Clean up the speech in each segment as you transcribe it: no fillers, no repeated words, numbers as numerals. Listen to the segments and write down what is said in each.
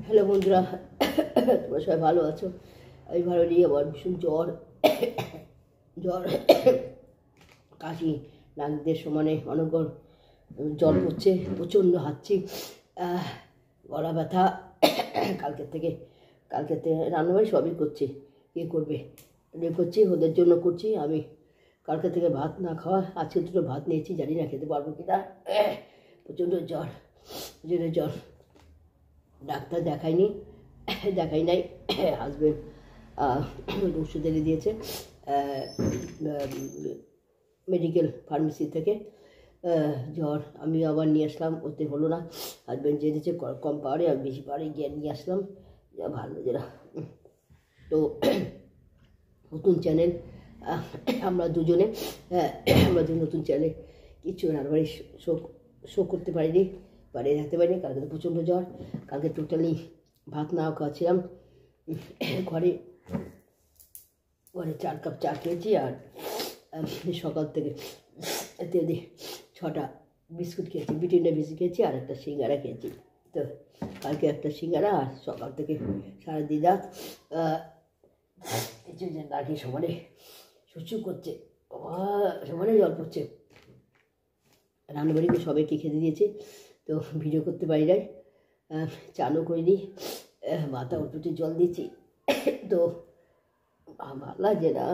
Hello বন্ধুরা, তোমরা সবাই ভালো আছো? আমি ভালো নেই, আমার ভীষণ জ্বর জ্বর কাশি, নাক দিয়ে সমানে অনর্গল জল পড়ছে, প্রচণ্ড হাঁচছি, গলা ব্যথা। কালকের থেকে রান্নাবাড়ি সবই করছি, কী করবে করছি, ওদের জন্য করছি। আমি কালকে থেকে ভাত না খাওয়া, আজকে দুটো ভাত নিয়েছি, জানি না খেতে পারবো কি না। প্রচণ্ড জ্বর, জ্বর। ডাক্তার দেখাই নাই। হাজবেন্ড ওষুধ এনে দিয়েছে মেডিকেল ফার্মেসি থেকে। জ্বর আমি আবার নিয়ে আসলাম, ওতে হলো না। হাজবেন্ড জেনেছে কম পাওয়ারে, আমি বেশি পাওয়ারে গিয়ে নিয়ে আসলাম, যা ভালো যেটা। তো নতুন চ্যানেল আমরা দুজনে নতুন চ্যানেলে কিছু রান্নাবাড়ি শো করতে পারিনি, থাকতে পারিনি। কালকে তো প্রচণ্ড জ্বর, কালকে টোটালি ভাত না খাওয়াছিলাম। ঘরে 4 কাপ চা খেয়েছি, আর সকাল থেকে 6টা বিস্কুট খেয়েছি, ব্রিটানিয়া বিস্কুট খেয়েছি, আর একটা সিঙ্গারা খেয়েছি। তো কালকে একটা সিঙ্গারা, আর সকাল থেকে সারাদিন রাত নাকি সমানে শুচু করছে, সমানে জল পড়ছে। রান্নাবাড়িকে সবাইকে খেতে দিয়েছি, তো ভিডিও করতে পারি নাই, চানও করিনি, মাথা উঠে জল দিচ্ছি। তো ভালো লাগছে না,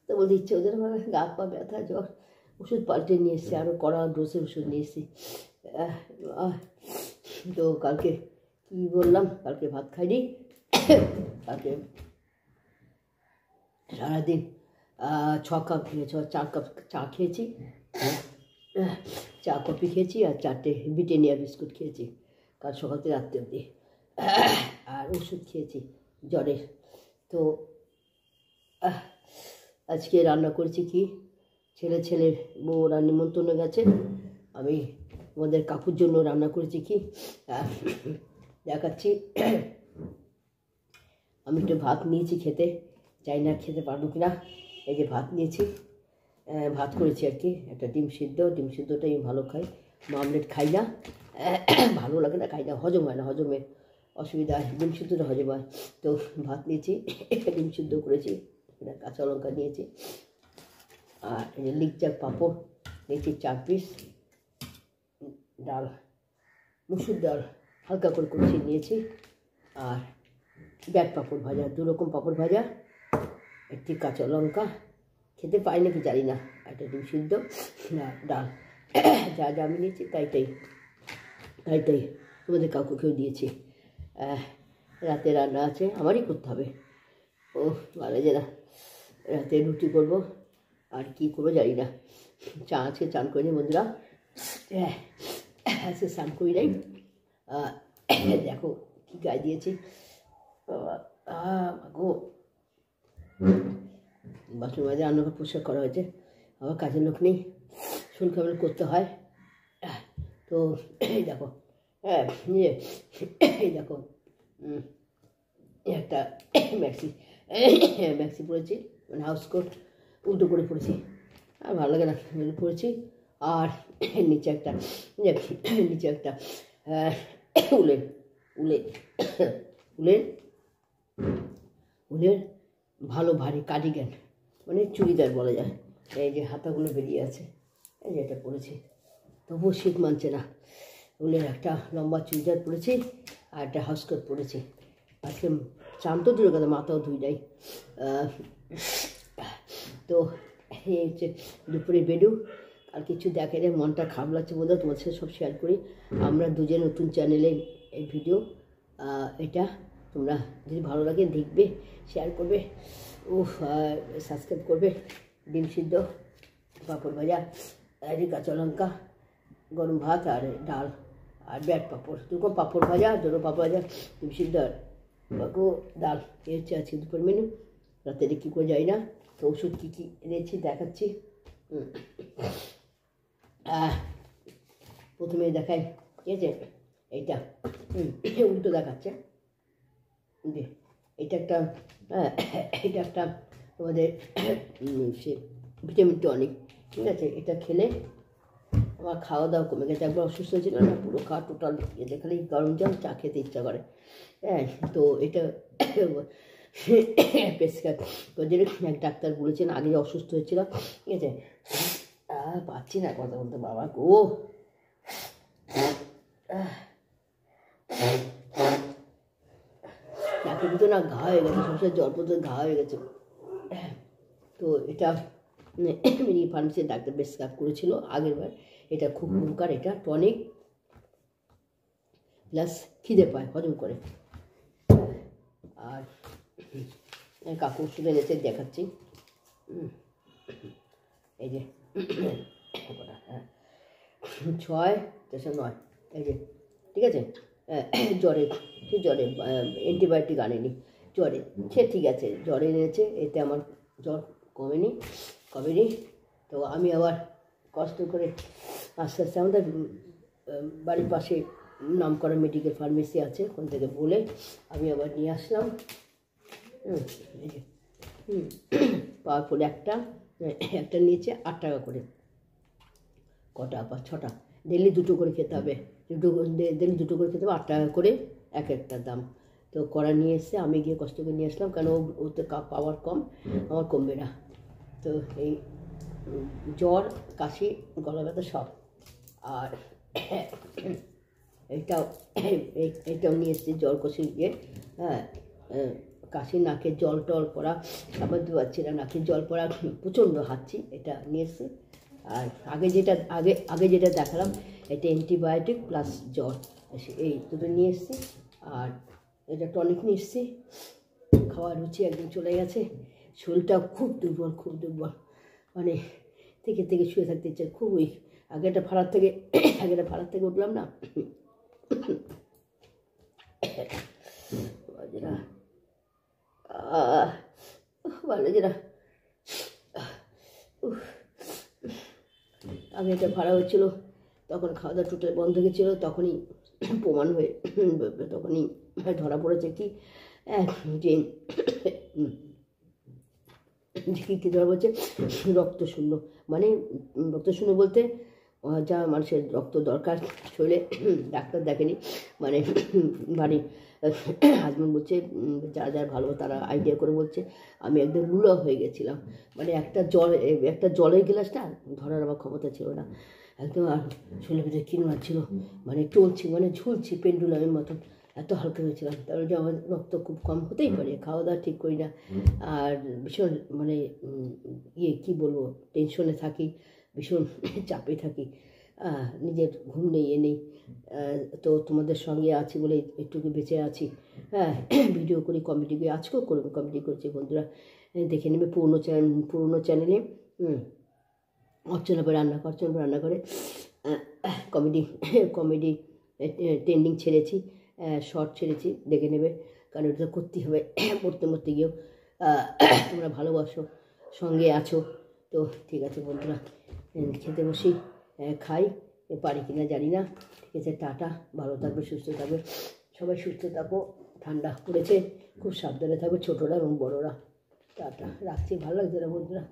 তো বলতে ইচ্ছে ওদের আমার গা পা ব্যথা, জ্বর, ওষুধ পাল্টে নিয়ে এসছি, আরও কড়া ডোসের ওষুধ নিয়ে এসছি। তো কালকে কী বললাম, কালকে ভাত খাইনি, কালকে সারাদিন 4 কাপ চা খেয়েছি, চা কফি খেয়েছি, আর 4টে ব্রিটানিয়া বিস্কুট খেয়েছি কাল সকাল থেকে রাত্রে অবধি, আর ওষুধ খেয়েছি জ্বরের। তো আজকে রান্না করেছি কি, ছেলের বউরা নিমন্ত্রণে গেছে, আমি আমাদের কাকুর জন্য রান্না করেছি কি দেখাচ্ছি। আমি একটু ভাত নিয়েছি, খেতে চাই না, খেতে পারবো কিনা। এই যে ভাত নিয়েছি, ভাত করেছি আর কি, একটা ডিম সিদ্ধটা আমি ভালো খাই, অমলেট খাই না, ভালো লাগে না, খাই না, হজম হয় না, হজমের অসুবিধা, ডিম সিদ্ধটা হজম হয়। তো ভাত নিয়েছি, ডিম সিদ্ধ করেছি, কাঁচা লঙ্কা নিয়েছি, আর লিকচার পাঁপড় নিয়েছি 4 পিস, ডাল, মুসুর ডাল হালকা করে কষিয়ে নিয়েছি, আর ব্যাট পাঁপড় ভাজা, 2 রকম পাঁপড় ভাজা, একটি কাঁচা লঙ্কা, খেতে পাই নাকি জানি না, একটা ডিম সিদ্ধ, ডাল, যা আমি নিয়েছি তাই তোমাদের কাকুকেও দিয়েছি। রাতে রান্না আছে, আমারই করতে হবে, ও ভালো যে না, রাতে রুটি করবো, আর কি করবো জানি না। চা আছে, চান করে নি বন্ধুরা, আজকে স্নান করি নাই, দেখো কি গায়ে দিয়েছি, গো বাথরুম মাঝে রান্নাঘর পরিষ্কার করা হয়েছে, আবার কাজের লোক নেই, শরীর খাবার করতে হয়। তো এই দেখো, এই দেখো একটা ম্যাক্সি পরেছি, মানে হাউস কোট উল্টো করে পরেছি, আর ভালো লাগে না, পরেছি। আর নিচে একটা উলের ভালো ভারী কার্ডিগান, মানে চুড়িদার বলা যায়। এই যে হাতাগুলো বেরিয়ে আছে, এই যে এটা পরেছি, তবুও শীত মানছে না। উলের একটা লম্বা চুড়িদার পরেছি, আর একটা হাউস কোট পরেছি। আজকে চান তো দূরের কথা, মাথাও ধুই নাই। তো এই হচ্ছে দুপুরে বেডু, আর কিছু দেখে যায়, মনটা খারাপ লাগছে বলে তোমার সাথে সব শেয়ার করি। আমরা দুজন নতুন চ্যানেলে এই ভিডিও, এটা তোমরা যদি ভালো লাগে দেখবে, শেয়ার করবে, সাবস্ক্রাইব করবে। ডিম সিদ্ধ, পাঁপড় ভাজা, কাঁচা লঙ্কা, গরম ভাত, আর ডাল, আর ব্যাট পাঁপড়, 2 রকম পাঁপড় ভাজা, 2 রকম পাঁপড় ভাজা, ডিম সিদ্ধ, আর ডাল, এই হচ্ছে আজকে দুপুর মেনু। রাতে কী করে যাই না। তো ওষুধ কী এনেছি দেখাচ্ছি। প্রথমে দেখাই, ঠিক আছে, এইটা উল্টো দেখাচ্ছে, এটা একটা তোমাদের সে ভিটামিন টনিক, ঠিক আছে। এটা খেলে আমার খাওয়া দাওয়া কমে গেছে। একবার অসুস্থ ছিল না, পুরো খাওয়া টোটাল এতে খালি গরম জল চা খেতে ইচ্ছা করে। হ্যাঁ, তো এটা প্রেসক্রাইব এক ডাক্তার বলেছেন, আগে অসুস্থ হয়েছিল, ঠিক আছে। পাচ্ছি না কথা বলতে, বাবা গো। নাকের ভিতরে না ঘা হয়ে গেছে, সবসময় জল পড়তে ঘা হয়ে গেছে। তো এটা মিনি ফার্মেসির ডাক্তার প্রেসক্রাইব করেছিল আগের বার। এটা খুব উপকার, এটা টনিক প্লাস খিদে পায়, হজম করে। আর কাকু ওষুধ এনেছে, দেখাচ্ছি। এই যে 6-9, এই যে, ঠিক আছে। জ্বরে অ্যান্টিবায়োটিক আনেনি, জ্বরে সে ঠিক আছে, জ্বরে এনেছে, এতে আমার জ্বর কমেনি। তো আমি আবার কষ্ট করে আস্তে আস্তে, আমাদের বাড়ির পাশে নামকরা মেডিকেল ফার্মেসি আছে, ওখান থেকে বলে আমি আবার নিয়ে আসলাম। পাওয়ারফুল একটা নিয়েছে 8 টাকা করে, কটা বা 6টা, ডেলি 2টো করে খেতে হবে, ডেলি 2টো করে খেতে হবে, 8 টাকা করে এক একটা দাম। তো করা নিয়ে এসছে, আমি গিয়ে কষ্ট করে নিয়ে আসলাম, কারণ ওতে পাওয়ার কম, আমার কমবে না। তো এই জ্বর, কাশি, গলা ব্যথা সব। আর এইটাও নিয়ে এসছি, জ্বর কষি গিয়ে। হ্যাঁ, কাশি, নাকে জল টল পড়া, সামর্থ্য পাচ্ছি না, নাকে জল পড়া, প্রচণ্ড হাঁচি, এটা নিয়ে এসছি। আর আগে যেটা দেখালাম, এটা অ্যান্টিবায়োটিক প্লাস জ্বর, এই দুটো নিয়ে এসছি। আর এটা টনিক নিয়ে এসছি। খাওয়ার রুচি একদম চলে গেছে, শরীরটা খুব দুর্বল, মানে থেকে শুয়ে থাকতে ইচ্ছে, খুব উইক। আগে একটা ভাড়ার থেকে উঠলাম না, ভালো যেটা। আগে একটা ভাড়া হচ্ছিলো, তখন খাওয়া দাওয়া টোটাল বন্ধ গেছিলো, তখনই প্রমাণ হয়ে, তখনই ধরা পড়েছে কি যে কী ধরা পড়েছে, রক্তশূন্য। মানে রক্তশূন্য বলতে যা মানুষের রক্ত দরকার শরীরে, ডাক্তার দেখেনি, মানে হাজব্যান্ড বলছে, যারা ভালো তারা আইডিয়া করে বলছে, আমি একদম লুলা হয়ে গেছিলাম। মানে একটা জলের গ্লাসটা ধরার আমার ক্ষমতা ছিল না একদম। আর শরীরের ভিতরে কিনোনা ছিল, মানে চলছি, মানে ঝুলছি পেন্ডুলামের মতন, এত হালকা হয়েছিলাম। তারপরে যে আমার রক্ত খুব কম হতেই পারে, খাওয়া দাওয়া ঠিক করি না, আর ভীষণ মানে কী বলবো, টেনশনে থাকি, ভীষণ চাপে থাকি, নিজের ঘুম নেই, নেই। তো তোমাদের সঙ্গে আছি বলে একটুকু বেঁচে আছি। হ্যাঁ, ভিডিও করি, কমেডি করি, আজকেও করবো, কমেডি করছি, বন্ধুরা দেখে নেবে পুরনো চ্যানেলে। অর্চনা রান্না করে কমেডি ট্রেন্ডিং ছেড়েছি, শর্ট ছেড়েছি, দেখে নেবে, কারণ এটা করতেই হবে। মরতে গিয়েও তোমরা ভালোবাসো, সঙ্গে আছো। তো ঠিক আছে বন্ধুরা, খেতে বসি, খাই, পারি কিনা জানি না। ঠিক আছে, টাটা, ভালো থাকবে, সুস্থ থাকবে, সবাই সুস্থ থাকো। ঠান্ডা পড়েছে, খুব সাবধানে থাকবে, ছোটরা এবং বড়রা। টাটা, রাখছি, ভালো লাগছে না বন্ধুরা।